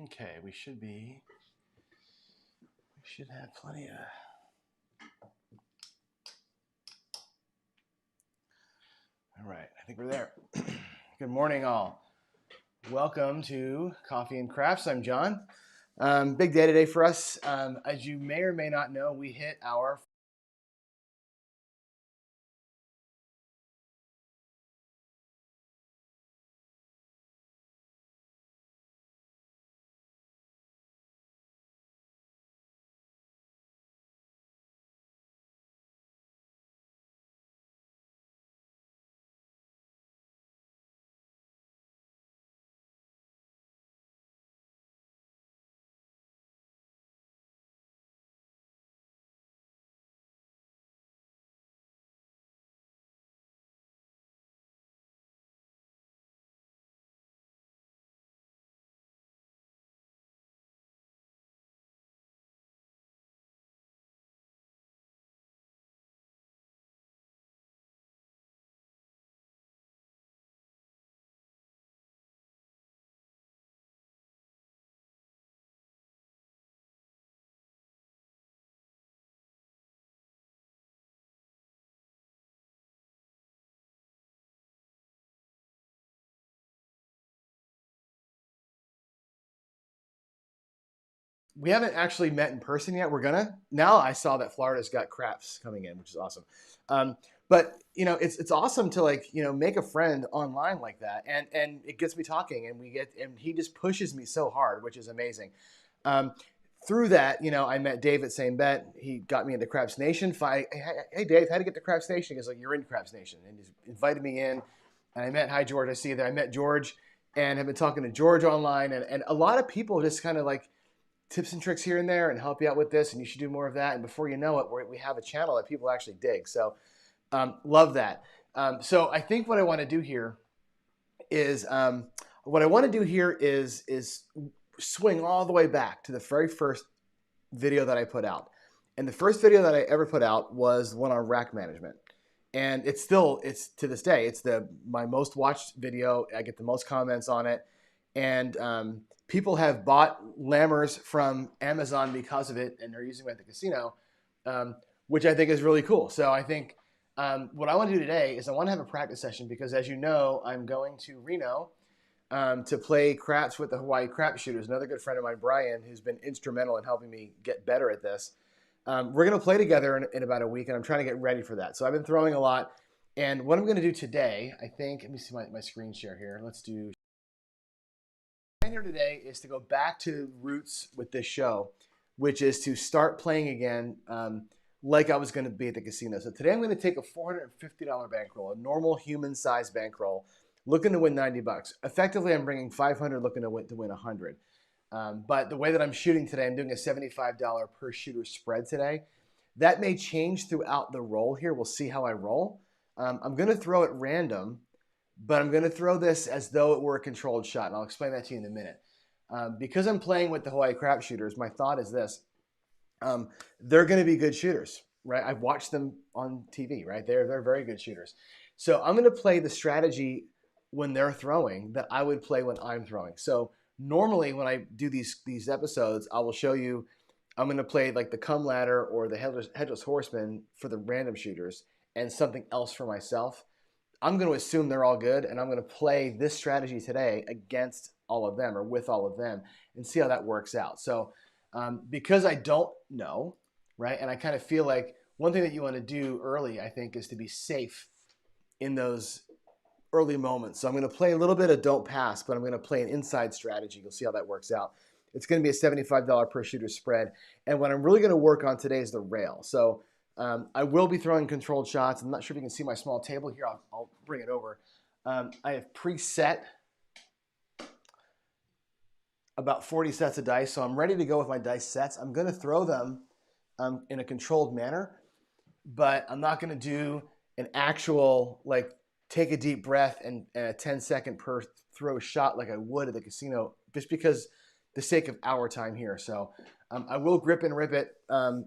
Okay, we should have plenty of. All right, I think we're there. Good morning, all. Welcome to Coffee and Crafts. I'm John. Big day today for us. As you may or may not know, we hit our we haven't actually met in person yet. We're gonna now. I saw that Florida's got crafts coming in, which is awesome. Um, but it's awesome to make a friend online like that, and it gets me talking, and he just pushes me so hard, which is amazing. Um, Through that, I met Dave at Same Bet. He got me into Craps Nation. Hey Dave, how to get to Craps Nation? He's like, you're in Craps Nation, and he's invited me in. And I met Hi George. I see you there. I met George, and have been talking to George online, and a lot of people just kind of like tips and tricks here and there and help you out with this, and you should do more of that. And before you know it, we have a channel that people actually dig. So love that. So I think what I want to do here is swing all the way back to the very first video that I put out. And the first video that I ever put out was one on rack management. And it's to this day, it's my most watched video. I get the most comments on it. And people have bought lammers from Amazon because of it, and they're using them at the casino, which I think is really cool. So I think what I want to do today is I want to have a practice session because, as you know, I'm going to Reno to play craps with the Hawaii crap shooters. Another good friend of mine, Brian, who's been instrumental in helping me get better at this. We're going to play together in about a week, and I'm trying to get ready for that. So I've been throwing a lot. And what I'm going to do today, I think, let me see my screen share here. Let's do. My plan here today is to go back to roots with this show, which is to start playing again like I was going to be at the casino. So today I'm going to take a $450 bankroll, a normal human-sized bankroll, looking to win 90 bucks. Effectively, I'm bringing 500, looking to win 100. But the way that I'm shooting today, I'm doing a $75 per shooter spread today. That may change throughout the roll here. We'll see how I roll. I'm going to throw it random, but I'm going to throw this as though it were a controlled shot, and I'll explain that to you in a minute. Because I'm playing with the Hawaii crap shooters, my thought is this. They're going to be good shooters, right? I've watched them on TV, right? They're very good shooters. So I'm going to play the strategy when they're throwing that I would play when I'm throwing. So normally when I do these episodes, I will show you I'm going to play like the cum ladder or the headless horseman for the random shooters and something else for myself. I'm going to assume they're all good, and I'm going to play this strategy today against all of them or with all of them and see how that works out. So because I don't know, right, and I kind of feel like one thing that you want to do early, I think, is to be safe in those early moments. So I'm going to play a little bit of don't pass, but I'm going to play an inside strategy. You'll see how that works out. It's going to be a $75 per shooter spread. And what I'm really going to work on today is the rail. So I will be throwing controlled shots. I'm not sure if you can see my small table here. I'll bring it over. I have preset about 40 sets of dice. So I'm ready to go with my dice sets. I'm going to throw them in a controlled manner, but I'm not going to do an actual, like, take a deep breath and a 10-second per throw shot like I would at the casino, just because the sake of our time here. So I will grip and rip it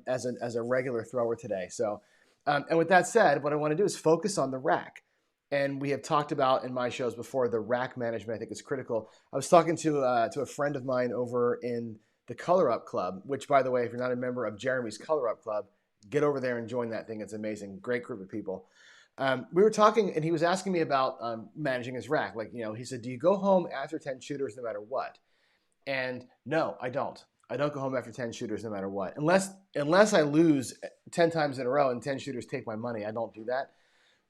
as a regular thrower today. So, and with that said, what I want to do is focus on the rack. And we have talked about in my shows before the rack management. I think is critical. I was talking to a friend of mine over in the Color Up Club, which, by the way, if you're not a member of Jeremy's Color Up Club, get over there and join that thing. It's amazing. Great group of people. We were talking, and he was asking me about managing his rack. Like, he said, do you go home after 10 shooters no matter what? And no, I don't. I don't go home after 10 shooters no matter what. Unless I lose 10 times in a row and 10 shooters take my money, I don't do that.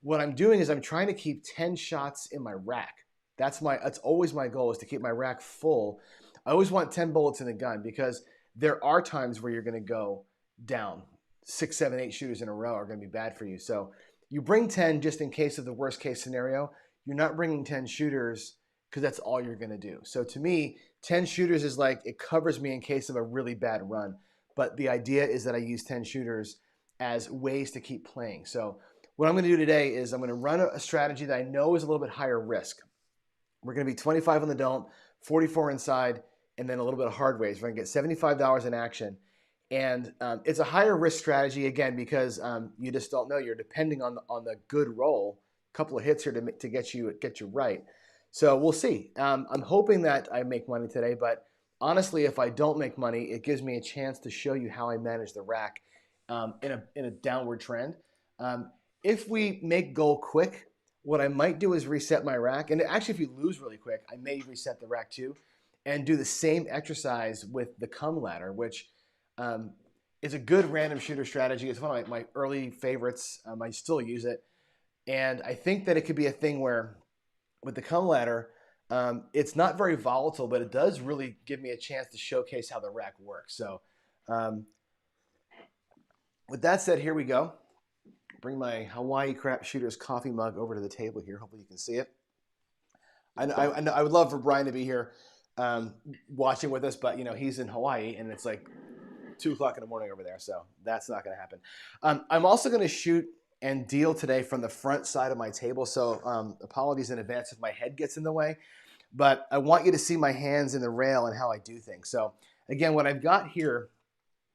What I'm doing is I'm trying to keep 10 shots in my rack. That's always my goal, is to keep my rack full. I always want 10 bullets in the gun, because there are times where you're going to go down. 6, 7, 8 shooters in a row are going to be bad for you. So you bring 10 just in case of the worst case scenario. You're not bringing 10 shooters because that's all you're going to do. So to me, 10 shooters is like, it covers me in case of a really bad run. But the idea is that I use 10 shooters as ways to keep playing. So what I'm going to do today is I'm going to run a strategy that I know is a little bit higher risk. We're going to be 25 on the don't, 44 inside, and then a little bit of hard ways. We're going to get $75 in action. And it's a higher risk strategy, again, because you just don't know. You're depending on the good roll, a couple of hits here to get you right. So we'll see. I'm hoping that I make money today, but honestly, if I don't make money, it gives me a chance to show you how I manage the rack in a downward trend. If we make goal quick, what I might do is reset my rack. And actually, if you lose really quick, I may reset the rack too, and do the same exercise with the come ladder, which is a good random shooter strategy. It's one of my early favorites. I still use it. And I think that it could be a thing where with the come ladder, it's not very volatile, but it does really give me a chance to showcase how the rack works. So with that said, here we go. Bring my Hawaii Crap Shooters coffee mug over to the table here. Hopefully you can see it. I would love for Brian to be here watching with us, but he's in Hawaii and it's like 2 o'clock in the morning over there, so that's not going to happen. I'm also going to shoot and deal today from the front side of my table, so apologies in advance if my head gets in the way, but I want you to see my hands in the rail and how I do things. So again, what I've got here,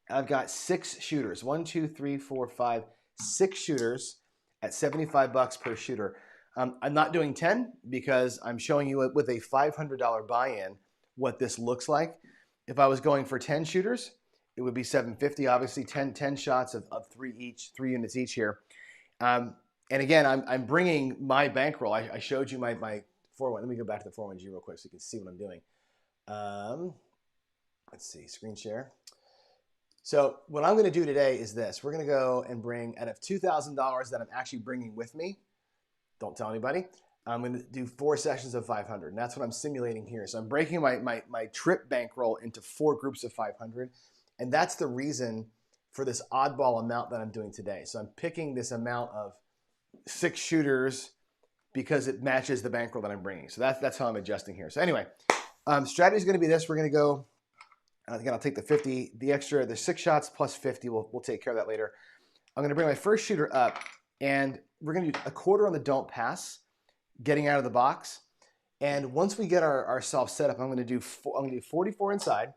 I've got 6 shooters. 1, 2, 3, 4, 5, 6 shooters at $75 per shooter. I'm not doing 10 because I'm showing you with a $500 buy-in what this looks like. If I was going for 10 shooters, it would be $750. Obviously, 10 shots of 3 units each here. And again, I'm bringing my bankroll. I showed you my 4-1. Let me go back to the 4-1G real quick so you can see what I'm doing. Let's see, screen share. So what I'm going to do today is this. We're going to go and bring, out of $2,000 that I'm actually bringing with me, don't tell anybody, I'm going to do 4 sessions of 500. And that's what I'm simulating here. So I'm breaking my trip bankroll into 4 groups of 500. And that's the reason for this oddball amount that I'm doing today. So I'm picking this amount of 6 shooters because it matches the bankroll that I'm bringing. So that's how I'm adjusting here. So anyway, strategy is going to be this. We're going to go, again, I'll take the 50, the 6 shots plus 50. We'll take care of that later. I'm going to bring my first shooter up, and we're going to do a quarter on the don't pass, getting out of the box. And once we get ourselves set up, I'm going to do 44 inside.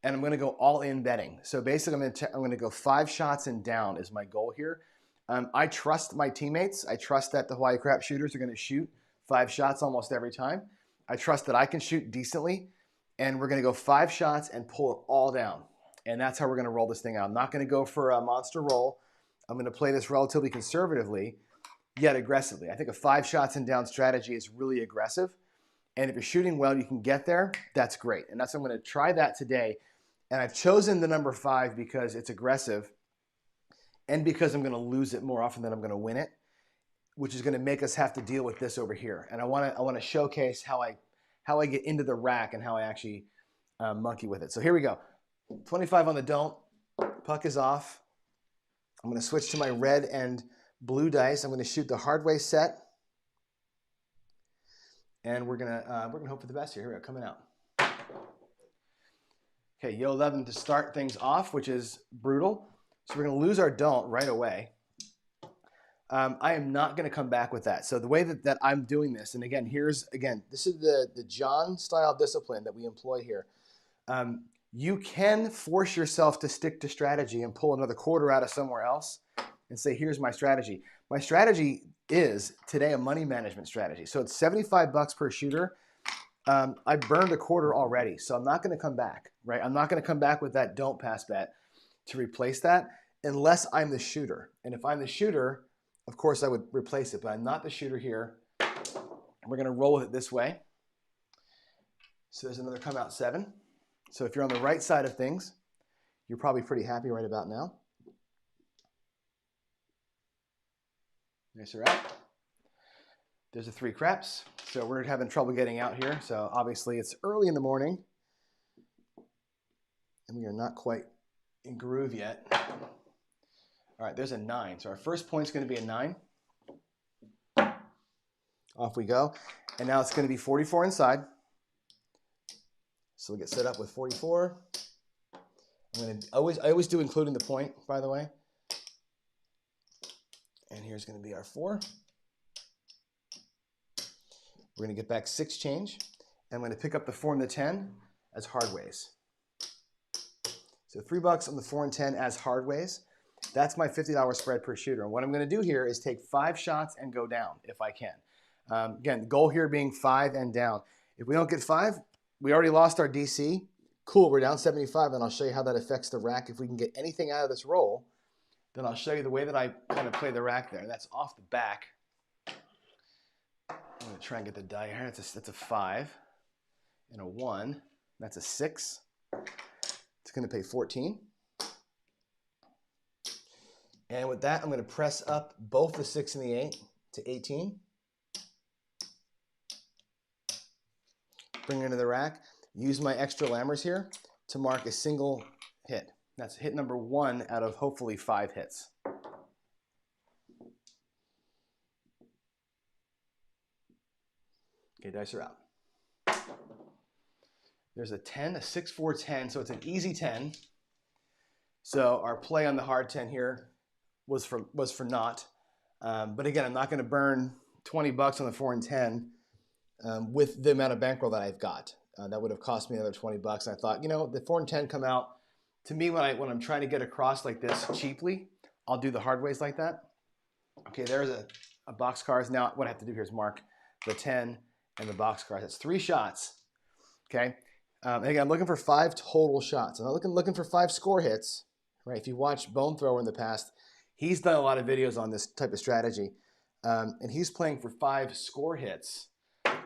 And I'm going to go all in betting. So basically, I'm going to go 5 shots and down is my goal here. I trust my teammates. I trust that the Hawaii Crap Shooters are going to shoot 5 shots almost every time. I trust that I can shoot decently. And we're going to go 5 shots and pull it all down. And that's how we're going to roll this thing out. I'm not going to go for a monster roll. I'm going to play this relatively conservatively, yet aggressively. I think a 5 shots and down strategy is really aggressive. And if you're shooting well, you can get there. That's great. And I'm going to try that today. And I've chosen the number 5 because it's aggressive and because I'm going to lose it more often than I'm going to win it, which is going to make us have to deal with this over here. And I want to showcase how I get into the rack and how I actually monkey with it. So here we go. 25 on the don't. Puck is off. I'm going to switch to my red and blue dice. I'm going to shoot the hard way set. And we're gonna hope for the best here. Here we go, coming out. Okay, Yo 11 to start things off, which is brutal. So we're gonna lose our don't right away. I am not gonna come back with that. So the way that I'm doing this, and again, this is the John style discipline that we employ here. You can force yourself to stick to strategy and pull another quarter out of somewhere else and say, here's my strategy. My strategy is today a money management strategy. So it's 75 bucks per shooter. I burned a quarter already, so I'm not going to come back, right? I'm not going to come back with that don't pass bet to replace that unless I'm the shooter. And if I'm the shooter, of course I would replace it, but I'm not the shooter here. We're going to roll with it this way. So there's another come out 7. So if you're on the right side of things, you're probably pretty happy right about now. Nice or out. There's a 3 craps. So we're having trouble getting out here. So obviously it's early in the morning and we are not quite in groove yet. All right, there's a 9. So our first point's going to be a 9. Off we go. And now it's going to be 44 inside. So we get set up with 44. I always do including the point, by the way. And here's going to be our 4. We're going to get back 6 change. And I'm going to pick up the 4 and the 10 as hard ways. So $3 on the 4 and 10 as hard ways. That's my $50 spread per shooter. And what I'm going to do here is take 5 shots and go down if I can. Again, the goal here being 5 and down. If we don't get 5, we already lost our DC. Cool, we're down 75, and I'll show you how that affects the rack. If we can get anything out of this roll, then I'll show you the way that I kind of play the rack there. That's off the back. I'm going to try and get the die here. That's a 5 and a 1. That's a 6. It's going to pay 14. And with that, I'm going to press up both the 6 and the 8 to 18. Bring it into the rack. Use my extra lammers here to mark a single hit. That's hit number 1 out of hopefully 5 hits. Okay, dice are out. There's a 10, a 6, 4, 10, so it's an easy 10. So our play on the hard 10 here was for naught. But again, I'm not going to burn $20 on the 4 and 10 with the amount of bankroll that I've got. That would have cost me another $20. And I thought, you know, the 4 and 10 come out. To me, when I'm trying to get across like this cheaply, I'll do the hard ways like that. Okay, there's a boxcars. Now what I have to do here is mark the 10 and the boxcars. That's 3 shots. Okay. And again, I'm looking for 5 total shots. I'm not looking for 5 score hits. Right? If you watch Bone Thrower in the past, he's done a lot of videos on this type of strategy. And he's playing for 5 score hits.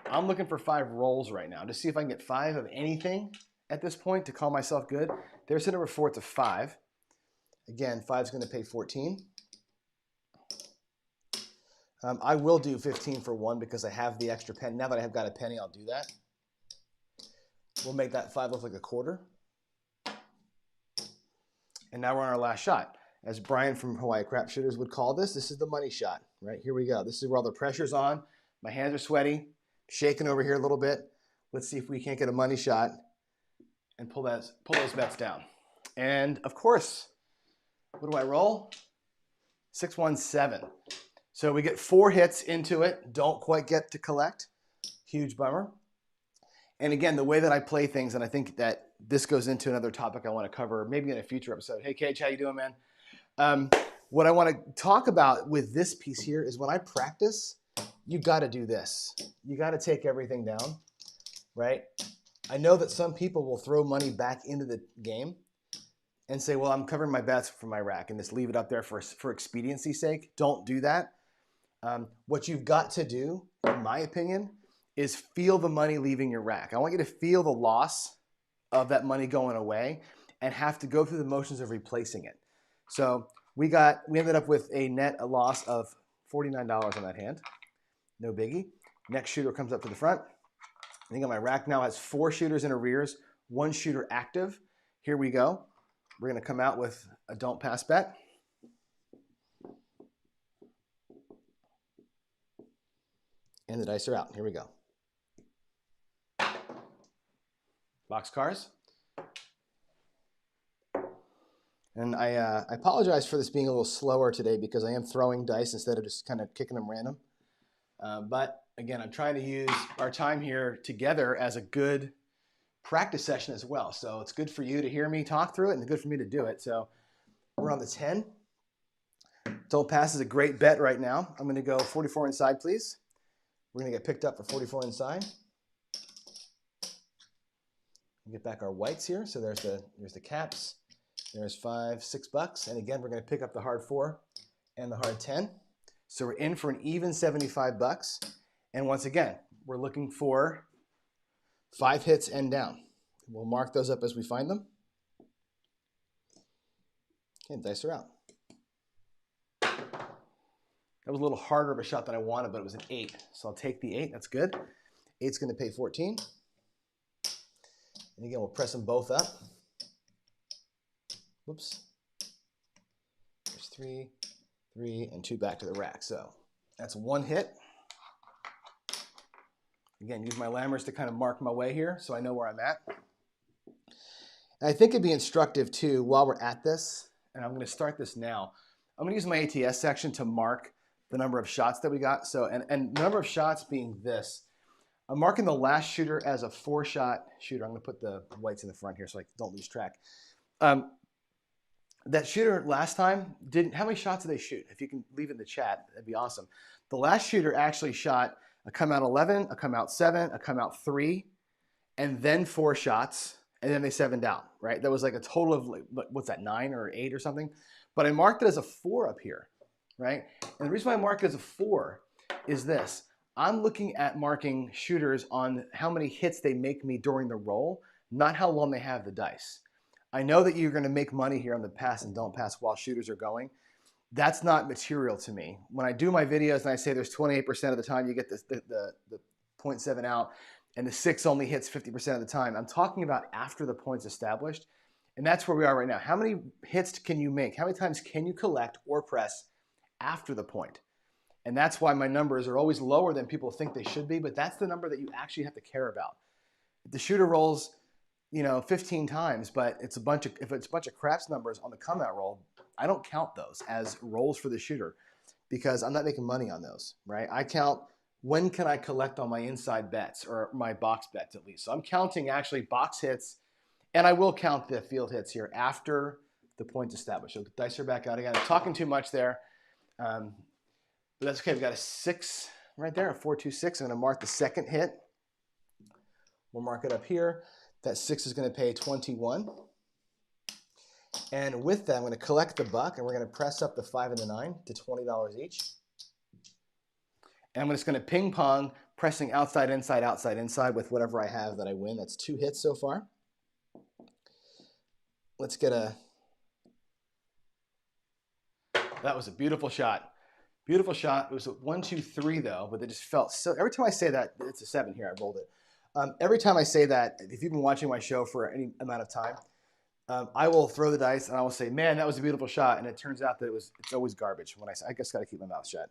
I'm looking for 5 rolls right now to see if I can get 5 of anything at this point to call myself good. There's hit number 4, it's a 5. Again, 5 is going to pay 14. I will do 15 for 1 because I have the extra penny. Now that I have got a penny, I'll do that. We'll make that 5 look like a quarter. And now we're on our last shot. As Brian from Hawaii Crap Shooters would call this is the money shot. Right, here we go. This is where all the pressure's on. My hands are sweaty, shaking over here a little bit. Let's see if we can't get a money shot and pull those bets down. And of course, what do I roll? 6, 1, 7. So we get 4 hits into it. Don't quite get to collect. Huge bummer. And again, the way that I play things, and I think that this goes into another topic I want to cover maybe in a future episode. Hey, Cage, how you doing, man? What I want to talk about with this piece here is when I practice, you got to do this. You got to take everything down, right? I know that some people will throw money back into the game and say, well, I'm covering my bets for my rack and just leave it up there for expediency's sake. Don't do that. What you've got to do, in my opinion, is feel the money leaving your rack. I want you to feel the loss of that money going away and have to go through the motions of replacing it. So we ended up with a loss of $49 on that hand. No biggie. Next shooter comes up to the front. I think on my rack now has 4 shooters in arrears, 1 shooter active. Here we go. We're going to come out with a don't pass bet. And the dice are out. Here we go. Boxcars. And I apologize for this being a little slower today because I am throwing dice instead of just kind of kicking them random. But again, I'm trying to use our time here together as a good practice session as well. So it's good for you to hear me talk through it and good for me to do it. So we're on the 10. Don't pass is a great bet right now. I'm going to go 44 inside, please. We're going to get picked up for 44 inside. Get back our whites here. So there's the caps. There's $5, $6. And again, we're going to pick up the hard 4 and the hard 10. So we're in for an even $75. And once again, we're looking for 5 hits and down. We'll mark those up as we find them. Okay, dice are out. That was a little harder of a shot than I wanted, but it was an 8. So I'll take the 8. That's good. 8's going to pay 14. And again, we'll press them both up. Whoops. There's 3, 3, and 2 back to the rack. So that's 1 hit. Again, use my lammers to kind of mark my way here so I know where I'm at. And I think it'd be instructive too, while we're at this, and I'm going to start this now, I'm going to use my ATS section to mark the number of shots that we got. So, and the number of shots being this. I'm marking the last shooter as a 4-shot shooter. I'm going to put the whites in the front here so I don't lose track. That shooter last time how many shots did they shoot? If you can leave it in the chat, that'd be awesome. The last shooter actually shot a come out 11, a come out 7, a come out 3, and then 4 shots, and then they 7'd out, right? That was like a total of, like, what's that, 9 or 8 or something? But I marked it as a 4 up here, right? And the reason why I marked it as a 4 is this. I'm looking at marking shooters on how many hits they make me during the roll, not how long they have the dice. I know that you're going to make money here on the pass and don't pass while shooters are going. That's not material to me. When I do my videos and I say there's 28% of the time you get the 0.7 out and the 6 only hits 50% of the time, I'm talking about after the point's established. And that's where we are right now. How many hits can you make? How many times can you collect or press after the point? And that's why my numbers are always lower than people think they should be, but that's the number that you actually have to care about. If the shooter rolls, 15 times, but if it's a bunch of craps numbers on the come out roll, I don't count those as rolls for the shooter because I'm not making money on those, right? I count when can I collect on my inside bets or my box bets at least. So I'm counting actually box hits, and I will count the field hits here after the point's established. So the dice are back out again. I'm talking too much there. But that's okay. We've got a 6 right there, a 4, 2, 6. I'm going to mark the second hit. We'll mark it up here. That 6 is going to pay 21. And with that, I'm going to collect the buck, and we're going to press up the 5 and the 9 to $20 each. And I'm just going to ping pong, pressing outside, inside with whatever I have that I win. That's 2 hits so far. Let's get that was a beautiful shot. Beautiful shot. It was a 1, 2, 3 though, but it just felt so. Every time I say that, it's a 7 here. I rolled it. Every time I say that, if you've been watching my show for any amount of time, I will throw the dice and I will say, "Man, that was a beautiful shot." And it turns out that it's always garbage. When I just got to keep my mouth shut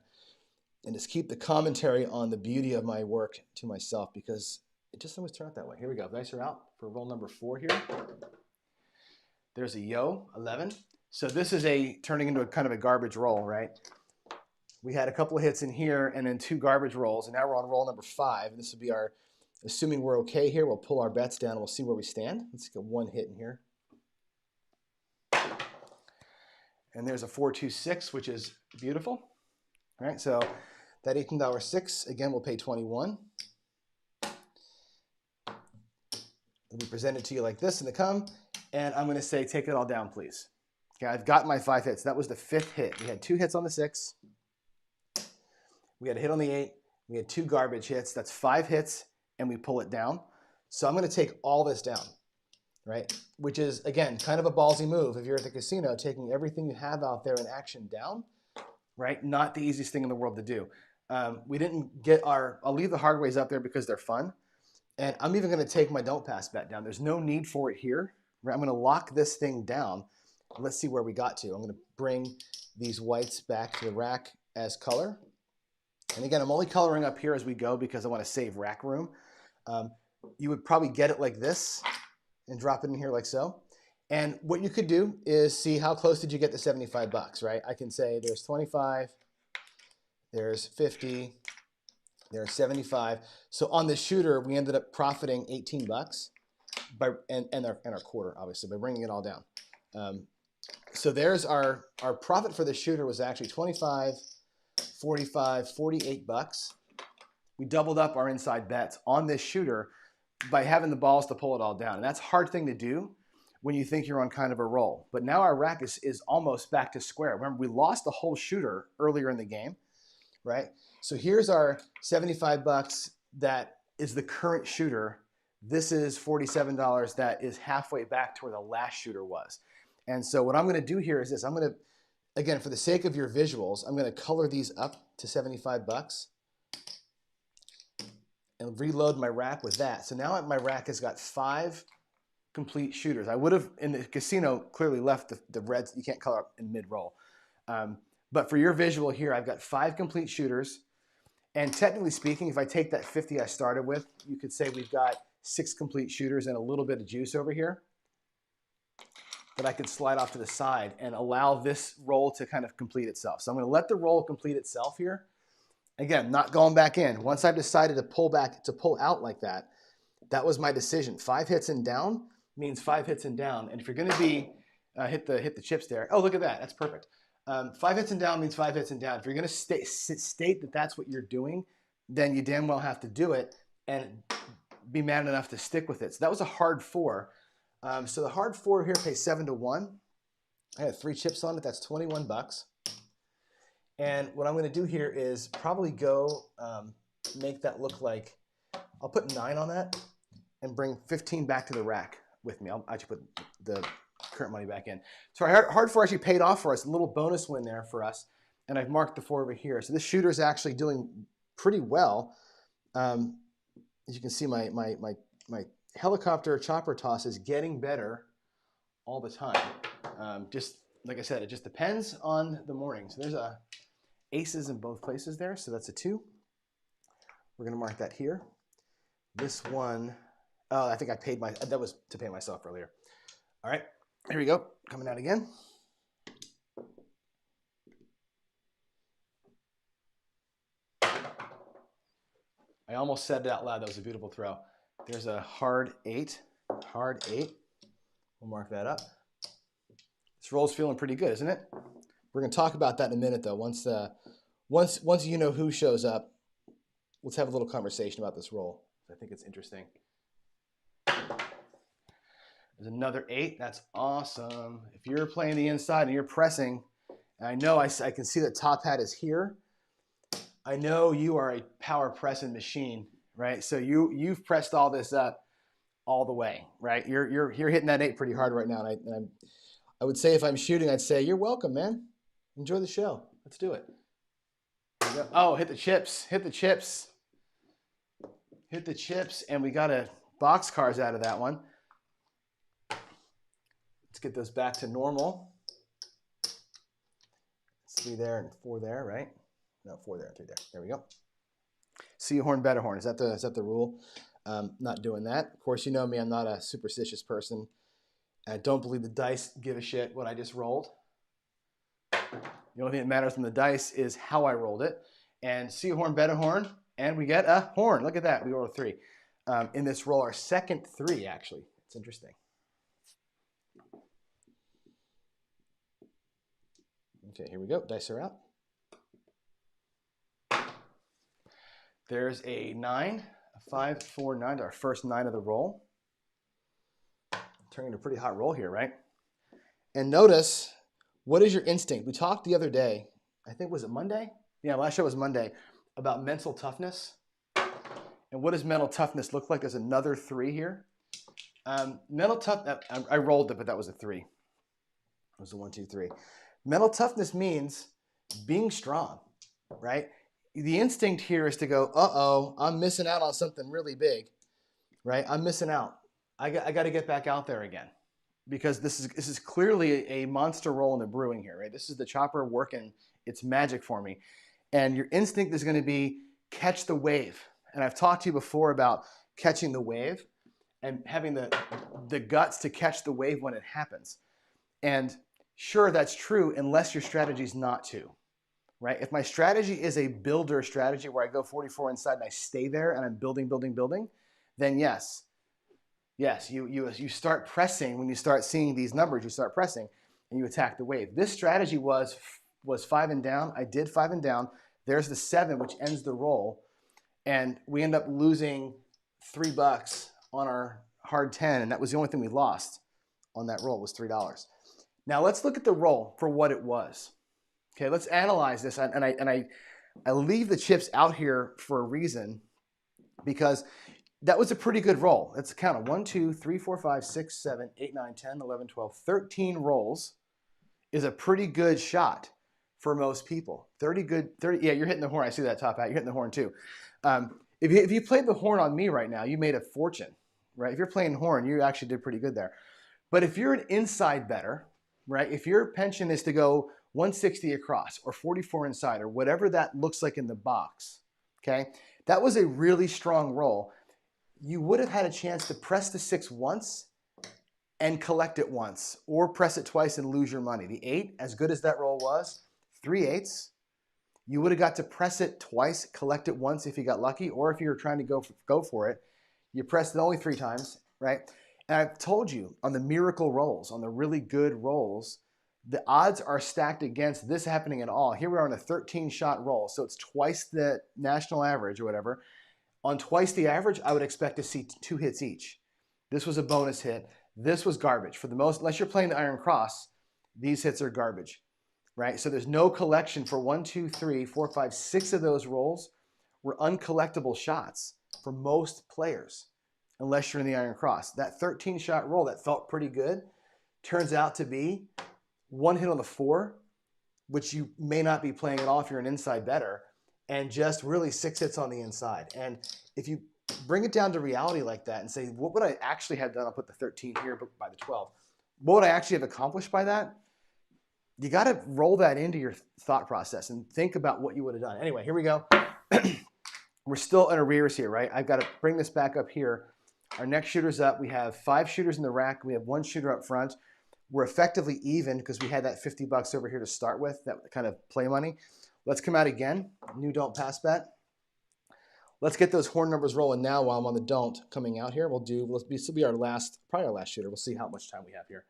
and just keep the commentary on the beauty of my work to myself because it just always turns out that way. Here we go. Dice are out for roll number 4 here. There's a yo 11. So this is turning into a kind of a garbage roll, right? We had a couple of hits in here and then 2 garbage rolls, and now we're on roll number 5. And this will be assuming we're okay here, we'll pull our bets down and we'll see where we stand. Let's get 1 hit in here. And there's a 4, 2, 6, which is beautiful. All right, so that $18 6, again, will pay 21. It'll be presented to you like this in the come, and I'm going to say, take it all down, please. Okay, I've got my 5 hits. That was the 5th hit. We had 2 hits on the 6. We had a hit on the 8. We had 2 garbage hits. That's 5 hits, and we pull it down. So I'm going to take all this down, right? Which is, again, kind of a ballsy move if you're at the casino, taking everything you have out there in action down, right? Not the easiest thing in the world to do. We didn't get I'll leave the hard ways up there because they're fun. And I'm even going to take my don't pass bet down. There's no need for it here. Right? I'm going to lock this thing down. Let's see where we got to. I'm going to bring these whites back to the rack as color. And again, I'm only coloring up here as we go because I want to save rack room. You would probably get it like this and drop it in here like so. And what you could do is see how close did you get to $75, right? I can say there's 25, there's 50, there's 75. So on the shooter, we ended up profiting $18 and our quarter, obviously, by bringing it all down. So there's our profit for the shooter was actually 25, 45, 48 bucks. We doubled up our inside bets on this shooter by having the balls to pull it all down. And that's a hard thing to do when you think you're on kind of a roll. But now our rack is almost back to square. Remember, we lost the whole shooter earlier in the game, right? So here's our 75 bucks that is the current shooter. This is $47 that is halfway back to where the last shooter was. And so what I'm going to do here is this. I'm going to, again, for the sake of your visuals, I'm going to color these up to 75 bucks and reload my rack with that. So now my rack has got 5 complete shooters. I would have, in the casino, clearly left the reds. You can't color up in mid-roll. But for your visual here, I've got 5 complete shooters. And technically speaking, if I take that 50 I started with, you could say we've got 6 complete shooters and a little bit of juice over here that I could slide off to the side and allow this roll to kind of complete itself. So I'm going to let the roll complete itself here. Again, not going back in. Once I've decided to pull out like that, that was my decision. 5 hits and down means 5 hits and down. And if you're going to be, hit the chips there. Oh, look at that. That's perfect. 5 hits and down means 5 hits and down. If you're going to state that that's what you're doing, then you damn well have to do it and be mad enough to stick with it. So that was a hard 4. So the hard 4 here pays 7 to 1. I had 3 chips on it. That's 21 bucks. And what I'm going to do here is probably go make that look like, I'll put 9 on that and bring 15 back to the rack with me. I'll actually put the current money back in. So our hard 4 actually paid off for us, a little bonus win there for us. And I've marked the 4 over here. So this shooter is actually doing pretty well. As you can see, my helicopter chopper toss is getting better all the time. Just like I said, it just depends on the morning. So there's a aces in both places there, so that's a 2. We're going to mark that here. This one, oh, I think I paid that was to pay myself earlier. All right, here we go, coming out again. I almost said it out loud. That was a beautiful throw. There's a hard 8, hard 8. We'll mark that up. This roll's feeling pretty good, isn't it? We're going to talk about that in a minute, though. Once you know who shows up, let's have a little conversation about this roll. I think it's interesting. There's another 8. That's awesome. If you're playing the inside and you're pressing, and I know I can see that top hat is here. I know you are a power pressing machine, right? So you've pressed all this up all the way, right? You're hitting that 8 pretty hard right now. And I would say if I'm shooting, I'd say you're welcome, man. Enjoy the show. Let's do it. Oh, hit the chips. Hit the chips. Hit the chips. And we got a box cars out of that one. Let's get those back to normal. 3 there and 4 there, right? No, 4 there and 3 there. There we go. See a horn, bet a horn. Is that the rule? Not doing that. Of course, you know me. I'm not a superstitious person. I don't believe the dice give a shit what I just rolled. The only thing that matters from the dice is how I rolled it. And see a horn, bet a horn, and we get a horn. Look at that. We rolled a 3. In this roll, our second 3, actually. It's interesting. Okay, here we go. Dice are out. There's a 9, a 5, 4, 9, our first 9 of the roll. Turning a pretty hot roll here, right? And notice, what is your instinct? We talked the other day, I think, was it Monday? Yeah, last show was Monday, about mental toughness. And what does mental toughness look like? There's another 3 here. Mental toughness, I rolled it, but that was a 3. It was a 1, 2, 3. Mental toughness means being strong, right? The instinct here is to go, uh-oh, I'm missing out on something really big, right? I'm missing out. I got to get back out there again, because this is clearly a monster roll in the brewing here, right? This is the chopper working its magic for me. And your instinct is going to be catch the wave. And I've talked to you before about catching the wave and having the guts to catch the wave when it happens. And sure, that's true unless your strategy is not to, right? If my strategy is a builder strategy where I go 44 inside and I stay there and I'm building, building, building, then yes, you start pressing. When you start seeing these numbers, you start pressing. and you attack the wave. This strategy was 5 and down. I did 5 and down. There's the 7, which ends the roll. And we end up losing $3 on our hard 10, and that was the only thing we lost on that roll was $3. Now let's look at the roll for what it was. Okay, let's analyze this. And I leave the chips out here for a reason, because that was a pretty good roll. Let's count it. 1, 2, 3, 4, 5, 6, 7, 8, 9, 10, 11, 12, 13 rolls is a pretty good shot for most people. 30, yeah, you're hitting the horn. I see that top hat. You're hitting the horn too. If you played the horn on me right now, you made a fortune, right? If you're playing horn, you actually did pretty good there. But if you're an inside bettor, right? If your pension is to go 160 across or 44 inside or whatever that looks like in the box, okay? That was a really strong roll. You would have had a chance to press the 6 once and collect it once, or press it twice and lose your money. The 8, as good as that roll was, 3 8s, you would have got to press it twice, collect it once if you got lucky, or if you were trying to go for it, you pressed it only 3 times, right? And I've told you, on the miracle rolls, on the really good rolls, the odds are stacked against this happening at all. Here we are on a 13-shot roll, so it's twice the national average or whatever. On twice the average, I would expect to see 2 hits each. This was a bonus hit. This was garbage. For the most, unless you're playing the Iron Cross, these hits are garbage, right? So there's no collection for 1, 2, 3, 4, 5, 6 of those rolls were uncollectible shots for most players, unless you're in the Iron Cross. That 13-shot roll that felt pretty good turns out to be 1 hit on the 4, which you may not be playing at all if you're an inside bettor, and just really 6 hits on the inside. And if you bring it down to reality like that and say, what would I actually have done? I'll put the 13 here by the 12. What would I actually have accomplished by that? You got to roll that into your thought process and think about what you would have done. Anyway, here we go. We're still in arrears here, right? I've got to bring this back up here. Our next shooter's up. We have 5 shooters in the rack. We have 1 shooter up front. We're effectively even because we had that $50 over here to start with, that kind of play money. Let's come out again. New don't pass bet. Let's get those horn numbers rolling now while I'm on the don't coming out here. This will be our last, probably our last shooter. We'll see how much time we have here.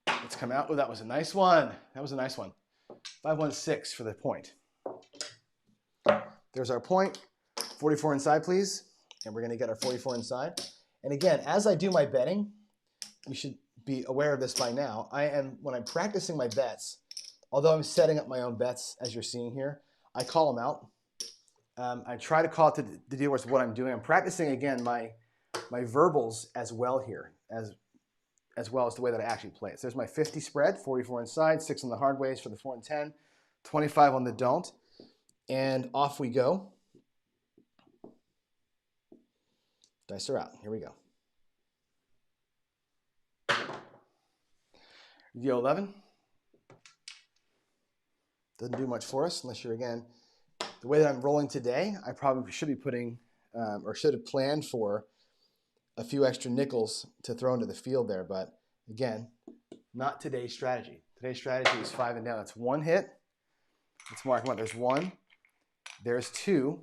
Let's come out. Oh, that was a nice one. That was a nice one. 516 for the point. There's our point. 44 inside, please. And we're going to get our 44 inside. And again, as I do my betting, you should be aware of this by now. When I'm practicing my bets, although I'm setting up my own bets, as you're seeing here, I call them out. I try to call it to the deal with what I'm doing. I'm practicing, again, my verbals as well here, as well as the way that I actually play it. So there's my 50 spread, 44 inside, 6 on the hard ways for the 4 and 10, 25 on the don't, and off we go. Dice are out. Here we go. Deal 11. Doesn't do much for us unless you're, again, the way that I'm rolling today, I probably should be putting, or should have planned for a few extra nickels to throw into the field there. But again, not today's strategy. Today's strategy is 5 and down. That's 1 hit. Let's mark them up. There's 1. There's 2.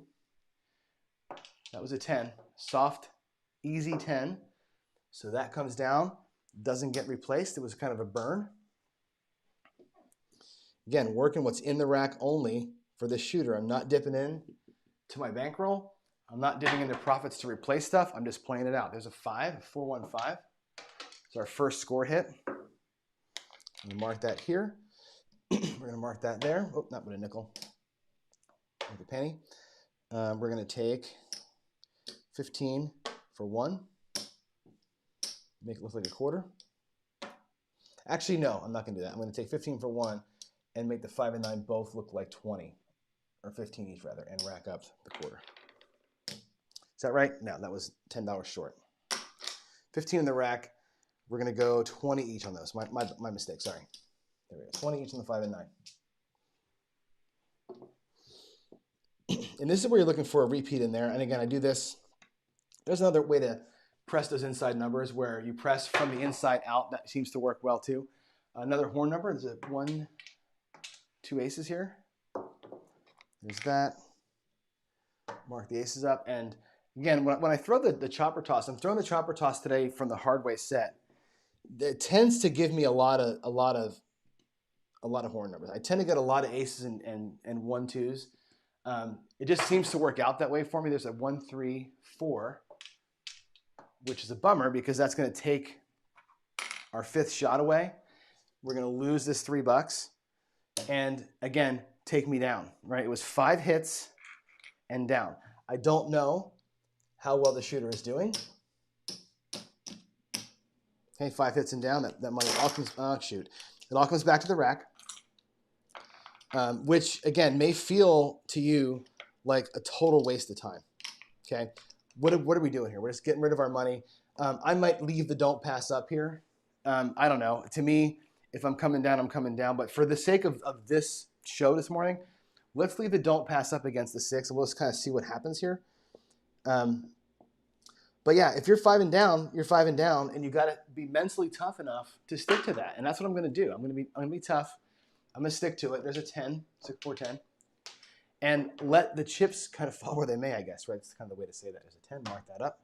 That was a 10. Soft, easy 10. So that comes down. Doesn't get replaced. It was kind of a burn. Again, working what's in the rack only for this shooter. I'm not dipping in to my bankroll. I'm not dipping into profits to replace stuff. I'm just playing it out. There's a 5, a 4-1-5. It's our first score hit. I'm going to mark that here. We're going to mark that there. Oh, not with a nickel. With a penny. We're going to take 15 for 1. Make it look like a quarter. Actually, no, I'm not going to do that. I'm going to take 15 for 1 and make the 5 and 9 both look like 20, or 15 each rather, and rack up the quarter. Is that right? No, that was $10 short. 15 in the rack. We're going to go 20 each on those. My mistake, sorry. There we go. 20 each on the 5 and 9. And this is where you're looking for a repeat in there. And again, I do this. There's another way to press those inside numbers where you press from the inside out. That seems to work well too. Another horn number. There's a 1, 2 aces here. There's that. Mark the aces up. And again, when I throw the chopper toss, I'm throwing the chopper toss today from the hard way set. it tends to give me a lot of horn numbers. I tend to get a lot of aces and 1-2s. It just seems to work out that way for me. There's a 1, 3, 4, which is a bummer because that's going to take our 5th shot away. We're going to lose this $3 and again, take me down, right? It was 5 hits and down. I don't know how well the shooter is doing. Okay, 5 hits and down. That money all comes, shoot. It all comes back to the rack, which again may feel to you like a total waste of time. Okay, what are we doing here? We're just getting rid of our money. I might leave the don't pass up here. I don't know. To me, if I'm coming down, I'm coming down. But for the sake of this show this morning, let's leave the don't pass up against the 6, and we'll just kind of see what happens here. But yeah, if you're 5 and down, you're 5 and down, and you got to be mentally tough enough to stick to that. And that's what I'm going to do. I'm going to be tough. I'm going to stick to it. There's a 10, 6, 4, 10. And let the chips kind of fall where they may, I guess, right? That's kind of the way to say that. There's a 10, mark that up.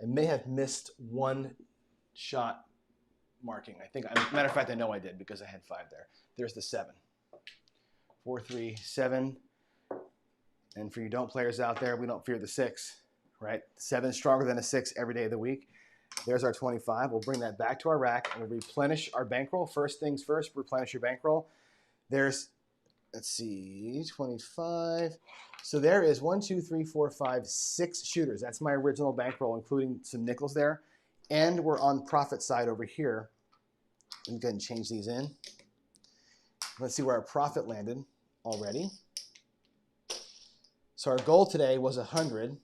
I may have missed 1 shot marking. I think, matter of fact, I know I did because I had 5 there. There's the 7. 4, 3, 7. And for you don't players out there, we don't fear the 6, right? 7 is stronger than a 6 every day of the week. There's our 25. We'll bring that back to our rack and we'll replenish our bankroll. First things first, replenish your bankroll. There's, let's see, 25. So there is 1, 2, 3, 4, 5, 6 shooters. That's my original bankroll, including some nickels there. And we're on profit side over here. Let me go ahead and change these in. Let's see where our profit landed already. So our goal today was 100.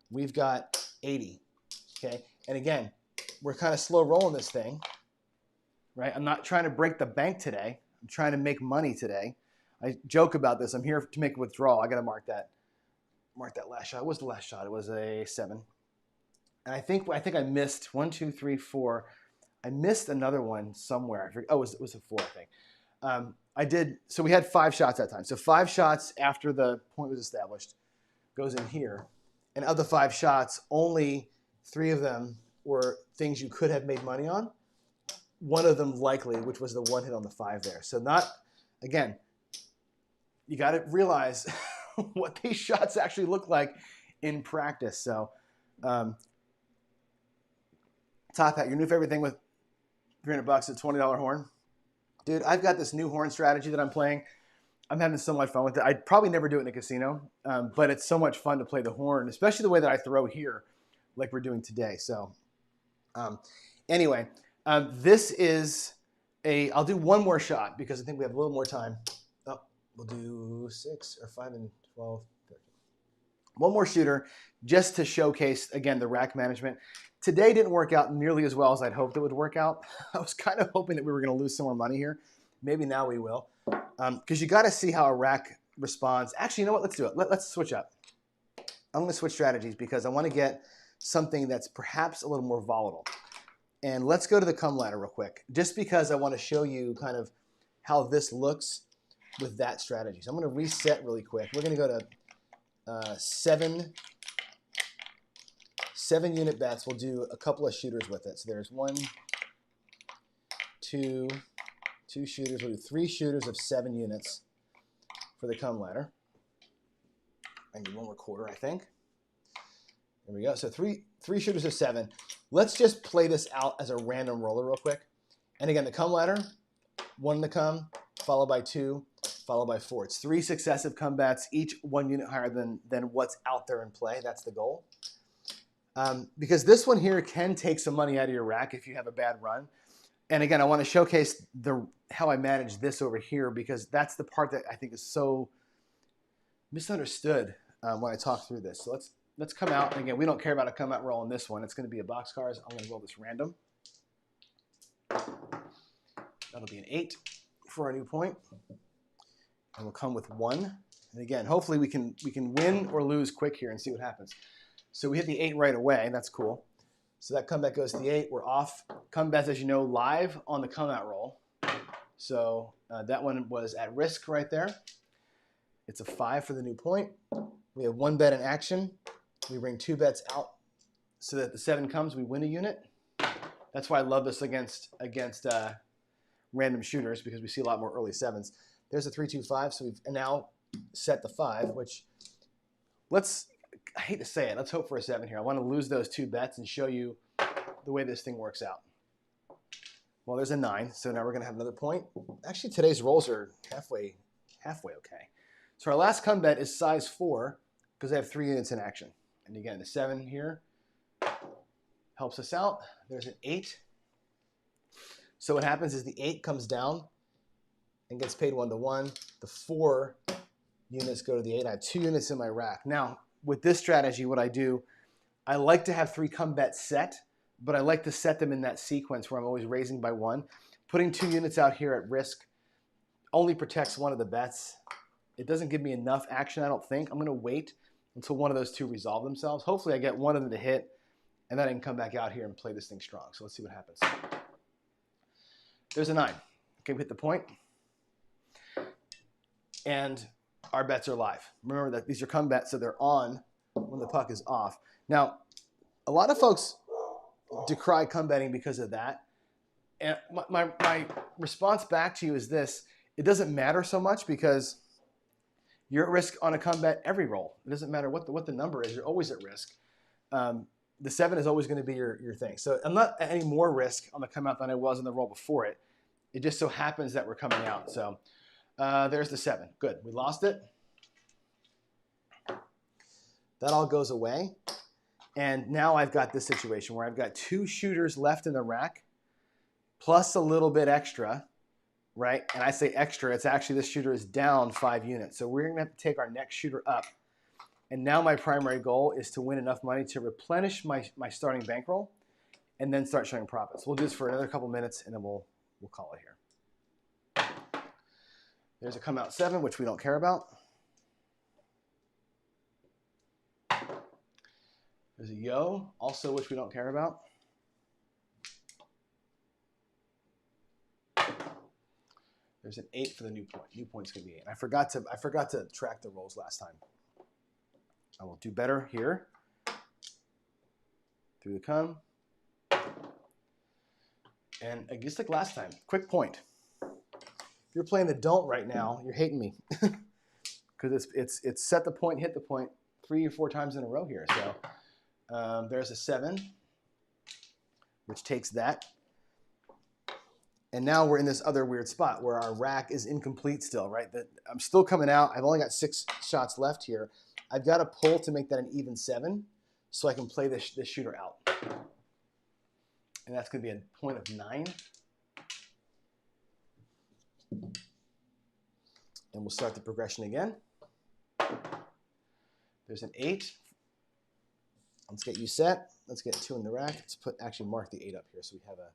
We've got 80. Okay, and again, we're kind of slow rolling this thing, right? I'm not trying to break the bank today. I'm trying to make money today. I joke about this. I'm here to make a withdrawal. I got to mark that last shot. What was the last shot? It was a 7. And I think I missed 1, 2, 3, 4. I missed another one somewhere. I forget. Oh, it was a 4, I think. I did. So we had 5 shots that time. So 5 shots after the point was established goes in here. And of the 5 shots, only 3 of them were things you could have made money on. 1 of them likely, which was the 1 hit on the 5 there. So not, again, you got to realize what these shots actually look like in practice. So top hat, your new favorite thing with $300, a $20 horn. Dude, I've got this new horn strategy that I'm playing. I'm having so much fun with it. I'd probably never do it in a casino, but it's so much fun to play the horn, especially the way that I throw here, like we're doing today. So anyway, this is I'll do 1 more shot because I think we have a little more time. Oh, we'll do 6 or 5 and 12, 13. 1 more shooter just to showcase, again, the rack management. Today didn't work out nearly as well as I'd hoped it would work out. I was kind of hoping that we were going to lose some more money here. Maybe now we will. Because you got to see how a rack responds. Actually, you know what? Let's do it. Let's switch up. I'm going to switch strategies because I want to get something that's perhaps a little more volatile. And let's go to the come ladder real quick, just because I want to show you kind of how this looks with that strategy. So I'm going to reset really quick. We're going to go to 7 unit bets. We'll do a couple of shooters with it. So there's 1, 2 shooters. We'll do 3 shooters of 7 units for the come ladder. I need 1 more quarter, I think. There we go. So three shooters of 7. Let's just play this out as a random roller real quick. And again, the come ladder, 1 in the come, followed by 2, followed by 4. It's 3 successive come bets, each 1 unit higher than what's out there in play. That's the goal. Because this one here can take some money out of your rack if you have a bad run. And again, I want to showcase how I manage this over here because that's the part that I think is so misunderstood when I talk through this. So let's come out. And again, we don't care about a come out roll on this one. It's going to be a boxcars. I'm going to roll this random. That'll be an 8 for our new point. And we'll come with 1. And again, hopefully we can win or lose quick here and see what happens. So we hit the 8 right away. That's cool. So that comeback goes to the 8. We're off. Comebacks, as you know, live on the come out roll. So that one was at risk right there. It's a 5 for the new point. We have one bet in action. We bring two bets out so that the 7 comes, we win a unit. That's why I love this against random shooters, because we see a lot more early 7s. There's a 3, 2, 5, so we've now set the 5, which I hate to say it, let's hope for a 7 here. I want to lose those 2 bets and show you the way this thing works out. Well, there's a 9, so now we're going to have another point. Actually, today's rolls are halfway okay. So our last come bet is size 4 because I have 3 units in action. And again, the 7 here helps us out. There's an 8. So what happens is the 8 comes down and gets paid 1-to-1. The 4 units go to the 8. I have 2 units in my rack. Now, with this strategy, what I do, I like to have 3 come bets set, but I like to set them in that sequence where I'm always raising by 1. Putting 2 units out here at risk only protects one of the bets. It doesn't give me enough action, I don't think. I'm going to wait until one of those 2 resolve themselves. Hopefully I get one of them to hit, and then I can come back out here and play this thing strong. So let's see what happens. There's a 9. Okay, we hit the point. And our bets are live. Remember that these are come bets, so they're on when the puck is off. Now, a lot of folks decry come betting because of that. And my response back to you is this. It doesn't matter so much because you're at risk on a come bet every roll. It doesn't matter what the number is. You're always at risk. The 7 is always going to be your thing. So I'm not at any more risk on the come out than I was in the roll before it. It just so happens that we're coming out. So there's the 7. Good. We lost it. That all goes away. And now I've got this situation where I've got 2 shooters left in the rack plus a little bit extra, right? And I say extra, it's actually this shooter is down 5 units. So we're going to have to take our next shooter up. And now my primary goal is to win enough money to replenish my starting bankroll and then start showing profits. We'll do this for another couple minutes and then we'll call it here. There's a come out 7, which we don't care about. There's a yo, also which we don't care about. There's an 8 for the new point. New point's gonna be 8. I forgot to track the rolls last time. I will do better here. Through the come. And just like last time, quick point. If you're playing the don't right now, you're hating me. Because it's set the point, hit the point 3 or 4 times in a row here. So there's a 7, which takes that. And now we're in this other weird spot where our rack is incomplete still, right? I'm still coming out. I've only got 6 shots left here. I've got to pull to make that an even 7 so I can play this shooter out. And that's going to be a point of 9. And we'll start the progression again. There's an 8. Let's get you set. Let's get 2 in the rack. Let's actually mark the 8 up here so we have a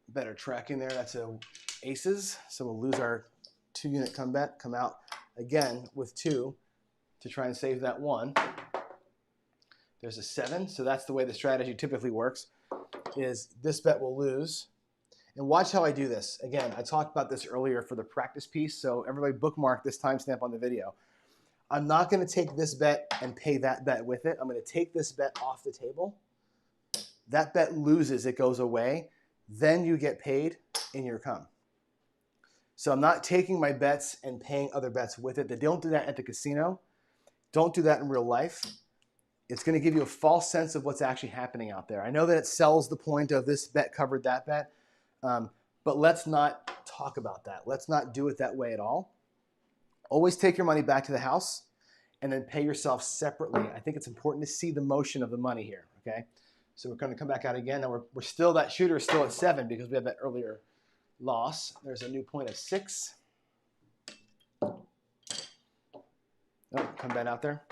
better tracking there. That's a aces. So we'll lose our 2 unit comeback, come out again with 2 to try and save that 1. There's a 7. So that's the way the strategy typically works, is this bet will lose. And watch how I do this. Again, I talked about this earlier for the practice piece, so everybody bookmark this timestamp on the video. I'm not going to take this bet and pay that bet with it. I'm going to take this bet off the table. That bet loses, it goes away. Then you get paid in your come. So I'm not taking my bets and paying other bets with it. They don't do that at the casino. Don't do that in real life. It's going to give you a false sense of what's actually happening out there. I know that it sells the point of this bet covered that bet. But let's not talk about that. Let's not do it that way at all. Always take your money back to the house and then pay yourself separately. I think it's important to see the motion of the money here, okay? So we're going to come back out again. Now we're still, that shooter is still at 7 because we have that earlier loss. There's a new point of 6. Oh, come bet out there.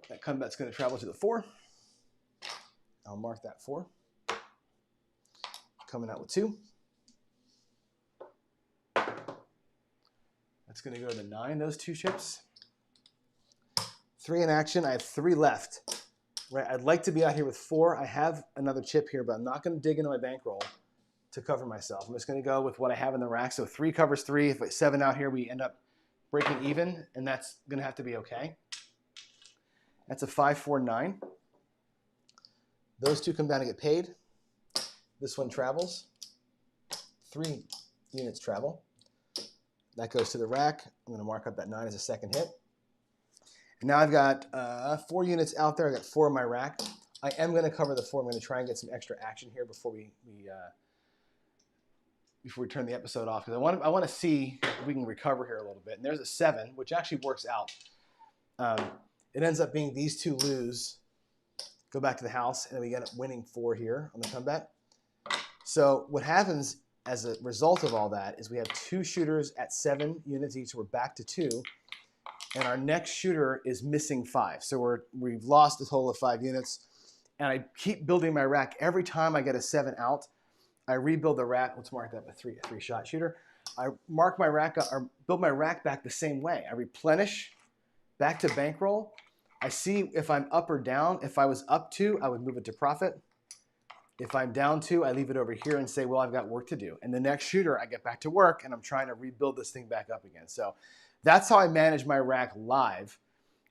That come bet's going to travel to the 4. I'll mark that 4. Coming out with 2. That's going to go to the 9, those 2 chips. 3 in action. I have 3 left. Right, I'd like to be out here with 4. I have another chip here, but I'm not going to dig into my bankroll to cover myself. I'm just going to go with what I have in the rack. So 3 covers 3. If it's 7 out here, we end up breaking even, and that's going to have to be okay. That's a 549. Those two come down to get paid. This one travels. 3 units travel. That goes to the rack. I'm going to mark up that 9 as a second hit. And now I've got 4 units out there. I've got 4 in my rack. I am going to cover the 4. I'm going to try and get some extra action here before we turn the episode off, because I want to see if we can recover here a little bit. And there's a 7, which actually works out. It ends up being these 2 lose, go back to the house, and then we end up winning 4 here on the comeback. So what happens as a result of all that is we have 2 shooters at 7 units each. So we're back to 2, and our next shooter is missing 5. So we've lost a total of 5 units, and I keep building my rack. Every time I get a 7 out, I rebuild the rack. Let's mark that a 3-shot shooter. I mark my rack up, or build my rack back the same way. I replenish back to bankroll. I see if I'm up or down. If I was up 2, I would move it to profit. If I'm down 2, I leave it over here and say, well, I've got work to do. And the next shooter, I get back to work, and I'm trying to rebuild this thing back up again. So that's how I manage my rack live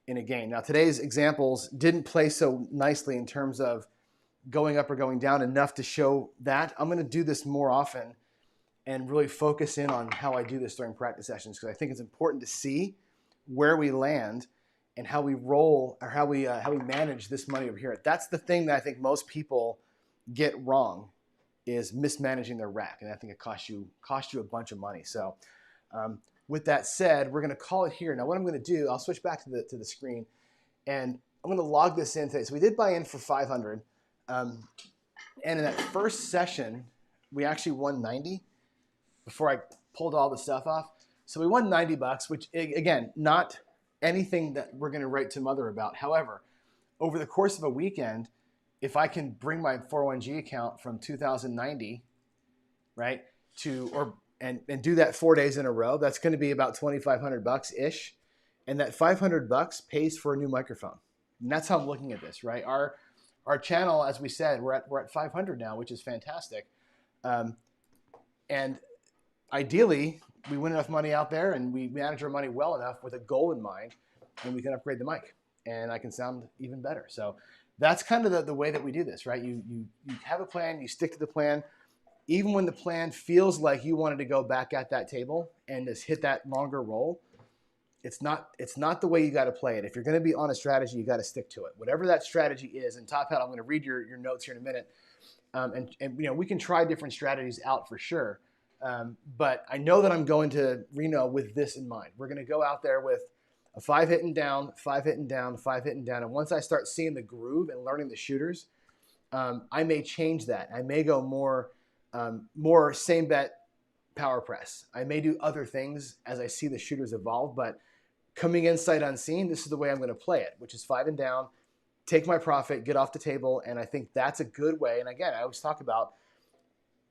in a game. Now, today's examples didn't play so nicely in terms of going up or going down enough to show that. I'm going to do this more often and really focus in on how I do this during practice sessions, because I think it's important to see where we land and how we roll, or how we manage this money over here. That's the thing that I think most people get wrong, is mismanaging their rack, and I think it costs you a bunch of money. So with that said, we're going to call it here. Now what I'm going to do, I'll switch back to the screen, and I'm going to log this in today. So we did buy in for 500, and in that first session we actually won 90 before I pulled all the stuff off. So we won $90, which again, not anything that we're going to write to Mother about. However, over the course of a weekend, if I can bring my 401g account from 2,090, right, and do that 4 days in a row, that's going to be about $2,500 ish, and that $500 pays for a new microphone. And that's how I'm looking at this, right? Our channel, as we said, we're at 500 now, which is fantastic, and ideally we win enough money out there and we manage our money well enough with a goal in mind, and we can upgrade the mic, and I can sound even better. So that's kind of the way that we do this, right? You have a plan, you stick to the plan, even when the plan feels like you wanted to go back at that table and just hit that longer roll. It's not the way you got to play it. If you're going to be on a strategy, you got to stick to it, whatever that strategy is. And Top Hat, I'm going to read your notes here in a minute, and you know, we can try different strategies out for sure. But I know that I'm going to Reno with this in mind. We're going to go out there with a 5 hitting down, 5 hitting down, 5 hitting down. And once I start seeing the groove and learning the shooters, I may change that. I may go more same bet power press. I may do other things as I see the shooters evolve, but coming in sight unseen, this is the way I'm going to play it, which is 5 and down, take my profit, get off the table. And I think that's a good way. And again, I always talk about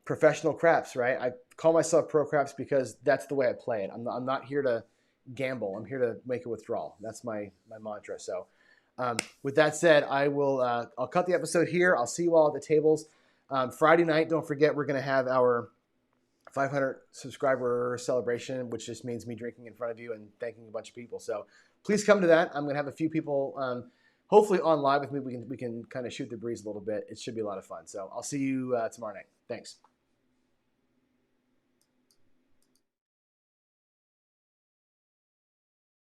professional craps, right? I call myself pro craps because that's the way I play it. I'm not here to gamble. I'm here to make a withdrawal. That's my mantra. So with that said, I'll cut the episode here. I'll see you all at the tables. Friday night, don't forget, we're going to have our 500 subscriber celebration, which just means me drinking in front of you and thanking a bunch of people. So please come to that. I'm going to have a few people hopefully on live with me. We can kind of shoot the breeze a little bit. It should be a lot of fun. So I'll see you tomorrow night. Thanks.